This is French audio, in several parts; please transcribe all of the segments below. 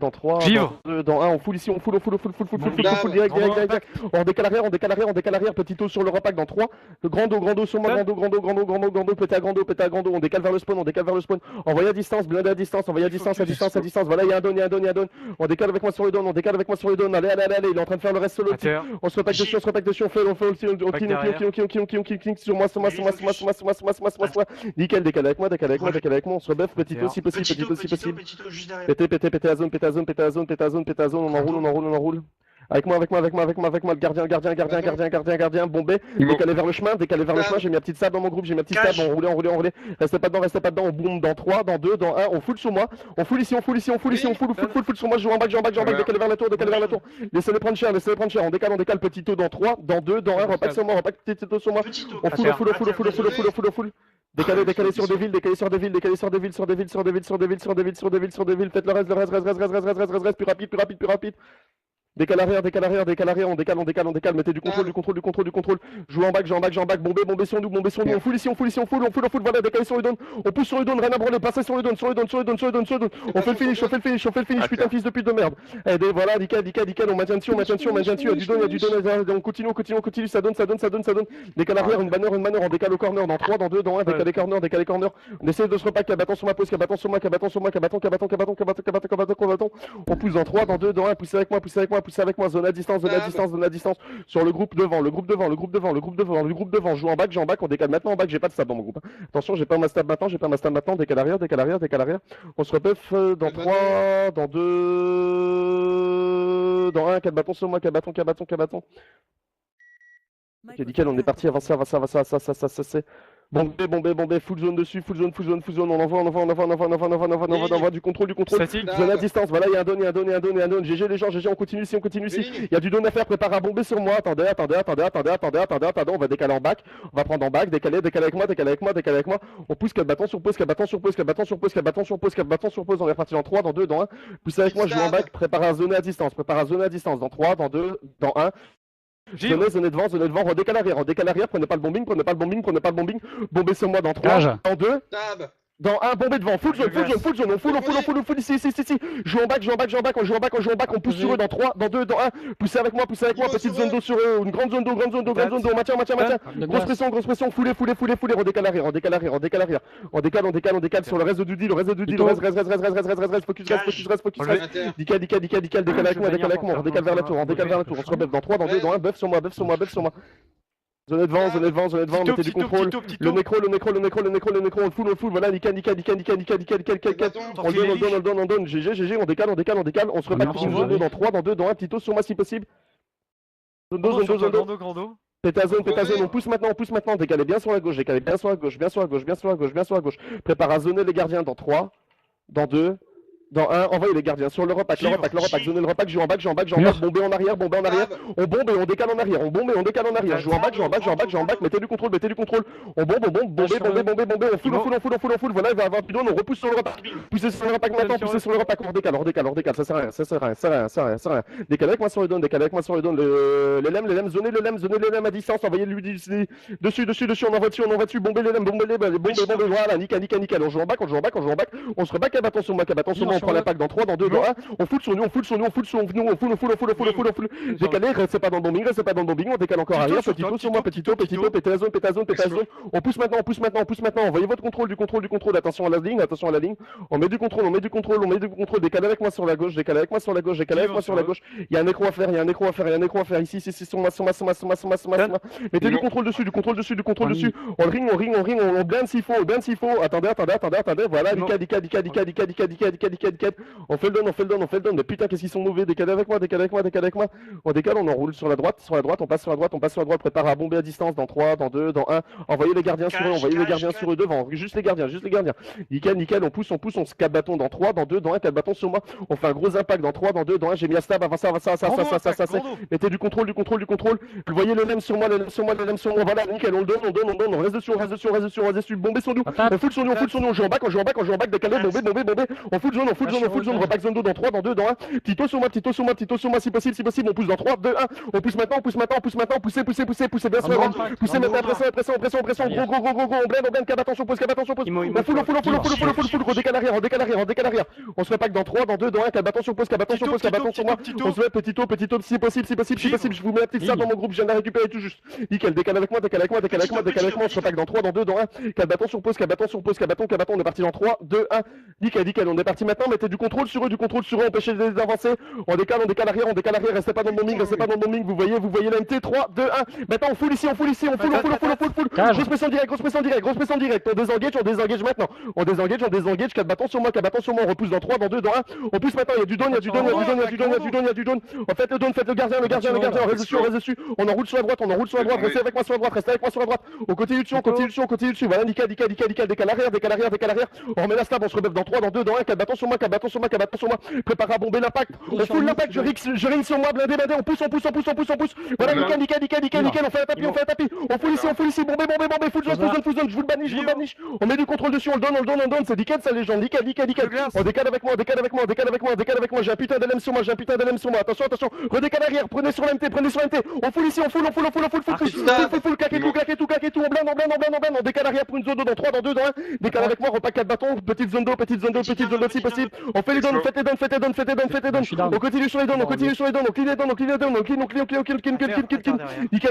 Dans 3, Givre. dans 2, dans 1, on full ici, on full, direct, on décale arrière, petit O sur le repack dans 3, le grand dos sur moi, grand dos, pété à grand dos, on décale vers le spawn, envoyé à distance, blindé à distance, à distance, voilà, il y a un don, on décale avec moi sur le don, allez, il est en train de faire le reste solo, on se repack dessus, on fait aussi, on clean sur moi, nickel, décale avec moi, on se rebuff, petit O si possible, pété à zone, on enroule. Avec moi, le gardien, bombé, décalé vers le chemin, j'ai mis ma petite sable dans mon groupe, enroulé, restez pas dedans, on bombe dans 3, dans 2, dans 1, on full sur moi, on full ici, on full sur moi, je joue en back, décalé vers la tour, laissez-les prendre cher, on décale petit taux dans 3, dans 2, dans 1, repack sur moi, on full, décalé sur des villes, faites le reste, plus rapide. Décale arrière, on décale, mettez du contrôle, jouez en back, bombé sur nous, on full ici, on full, voilà, décalé sur le don, on pousse sur le don, rien à branler, passez sur le don, on fait le finish, putain fils de pute de merde, voilà, nickel, on maintient dessus, il y a du don, on continue, ça donne, décale arrière, une banner, on décale au corner, dans 3, dans 2, dans 1, décalé corner, on essaie de se repack, cabaton sur ma pose, cabaton, on pousse dans 3, dans 2, dans 1, poussez avec moi, zone à distance, sur le groupe devant, joue en back, on décale maintenant en back, j'ai pas de stab dans mon groupe. Attention, j'ai pas ma stab maintenant, décale arrière, on se repuff dans 3, dans 2, dans 1, 4 bâtons sur moi, cabaton. Ok, nickel, on est parti, avancer, bombé, full zone dessus, on envoie du contrôle, zone à distance, voilà, il y a un don, GG les gens, on continue ici, il y a du don à faire, prépare à bomber sur moi, attendez, on va décaler en back, on va prendre en back, décaler avec moi, on pousse 4 bâtons sur pause, on est reparti dans 3, dans 2, dans 1, pousse avec moi, je joue en back, prépare à zone à distance, dans 3, dans 2, dans 1, Zone devant, redécale arrière, prenez pas le bombing, bombez sur moi dans 3, dans 2, dans 1, bombé devant, full zone, on full ici, joue en back, on pousse sur eux dans 3, dans 2, dans 1, poussez avec moi, petite zone d'eau sur eux, une grande zone d'eau, on maintient, grosse pression, foulez, redécale arrière, on décale sur le reste du deal, reste, focus, nickel, décale avec moi, on décale vers la tour, on se rebuff dans 3, dans 2, dans 1, buff sur moi. Zone devant, mettez du contrôle, le nécro, on full, voilà, nickel, on donne, GG, on décale, on se repack une zone 2 dans 3, dans 2, dans 1, petit os sur moi si possible. Zone 2, grand dos. Péta zone, on pousse maintenant, décalez bien sur la gauche, prépare à zoner les gardiens dans 3, dans 2, dans 1, envoyez les gardiens sur le repack, zonez le repack, joue en back, bombé en arrière, on bombe et on décale en arrière, joue en back, mettez du contrôle, on bombe, bombé, on full, voilà, il va avoir plus d'eau, on repousse sur le repack, poussez sur le repack maintenant, on redécale, ça sert à rien, décalez avec moi sur le don, les lem, zonez le lem à distance, envoyez lui dessus, on envoie dessus, bombez les lem, voilà, nickel, on joue en back, on se reback à bâton sur moi, on prend l'impact dans 3, dans 2, dans 1, on full sur nous, on full, décalé, restez pas dans le bombing, on décale encore arrière, petit taux sur moi, pétez la zone, on pousse maintenant, envoyez votre contrôle, attention à la ligne, on met du contrôle, décalez avec moi sur la gauche, il y a un écro à faire, ici, sur moi, mettez du contrôle dessus, on ring, on blinde s'il faut, attendez, voilà, nickel, on fait le don, mais putain qu'est-ce qu'ils sont mauvais, décalez avec moi, on décale, on enroule sur la droite, on passe sur la droite, prépare à bomber à distance dans 3, dans 2, dans 1, envoyez les gardiens sur eux, devant, juste les gardiens, nickel, on pousse, on se 4 bâtons dans 3, dans 2, dans 1, 4 bâtons sur moi, on fait un gros impact dans 3, dans 2, dans 1, j'ai mis à stab, avant ça, mettez du contrôle, vous voyez le lem sur moi, voilà, nickel, on le donne, on reste dessus, bombez sur nous, on full sur nous, on joue en back, décalé, bombé, on full zone, full zone, repack zone 2 dans 3, dans 2, dans 1. Tito sur moi, si possible, on pousse dans 3, 2, 1. On pousse maintenant, poussez bien sur le rang. Poussez maintenant, pression, gros, on blende, cab, attention, pause. On full, redécale arrière. On se repack dans 3, dans 2, dans 1, cab, attention, pause, sur moi. On se met petit taux, si possible, je vous mets la petite salle dans mon groupe, je viens de la récupérer tout juste. Nickel, décale avec moi, on se repack dans 3, dans 2, dans 1. Cab, attention, pause, on est parti dans 3, 2, 1. Nickel, on est parti maintenant, mettez du contrôle sur eux, empêchez les d'avancer. On décale arrière, restez pas dans le bombing, vous voyez l'MT, 3, 2, 1. Maintenant on full ici, on full. Grosse pression direct, on désengage maintenant. On désengage, 4 bâtons sur moi, on repousse dans 3, dans 2, dans 1. On pousse maintenant, il y a du down. En fait le down, faites le gardien, on reste dessus. On enroule sur la droite, restez avec moi sur la droite. On continue dessus, voilà, nickel, décale arrière. On remet la stab, on se rebuff dans 3, dans 2, dans 1, 4 bâtons sur moi. Prépare à bomber l'impact. On fout l'impact, je ring sur moi, blindé, on pousse. Voilà, nickel, on fait un tapis. On fout ici, bomber, full zone, je vous le banish. On met du contrôle dessus, on le donne, c'est nickel, ça les gens, nickel. On décale avec moi, j'ai un putain d'LM sur moi, attention, redécale arrière, prenez sur l'MT. On fout ici, on fout, claquez tout, on blinde, on décale arrière pour une zone 2 dans 3, dans 2, dans 1. Décale avec moi, repack 4 bâtons, petite zone d'eau si possible. On fait les dons, faites les dons. On continue sur les dons, on clean.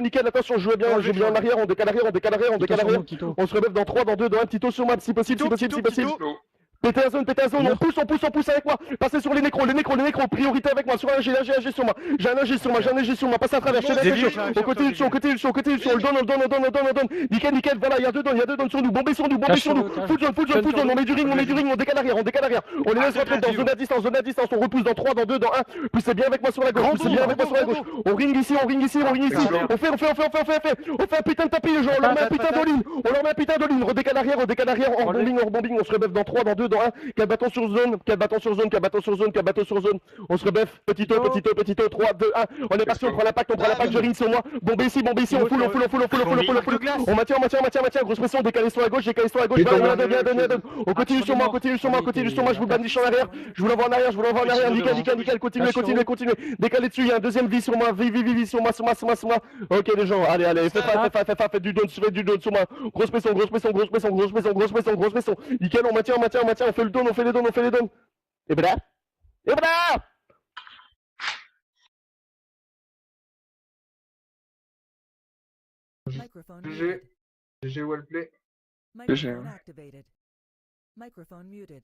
Nickel, attention, je joue bien en arrière, on décale arrière. On se relève dans 3, dans 2, dans 1, petit taux sur moi, si possible. Pétez la zone, on pousse avec moi. Passez sur les nécros, priorité avec moi. Sur un G sur moi. J'ai un G sur moi, passez à travers. On continue dessus, on le donne. Nickel, voilà, il y a deux dons sur nous. Bombez sur nous. Full zone, on met du ring, on décale arrière. On les laisse rentrer dans zone à distance, on repousse dans 3, dans 2, dans 1. Poussez bien avec moi sur la gauche, On ring ici. On fait un putain de tapis, les gens. On leur met un putain d'all-in. Redécale arrière, hors bombing, on se rebeffe dans 3, dans 2, dans 1, 4 bâtons sur zone. On se rebeffe, petit taux, 3, 2, 1. On est parti, on prend l'impact, je ring sur moi. Bombez ici, on full. On maintient, grosse pression, décalé sur la gauche, bien. On continue sur moi, je vous banish en arrière. Je vous l'envoie en arrière, nickel, continuez. Décalé dessus, il y a un deuxième vie sur moi, vie sur moi. Ok les gens, allez, faites du down sur moi. Grosse pression. Nickel, on maintient, on fait le down, on fait les dons. Et voilà. GG, wallplay. Microphone activated. Microphone muted.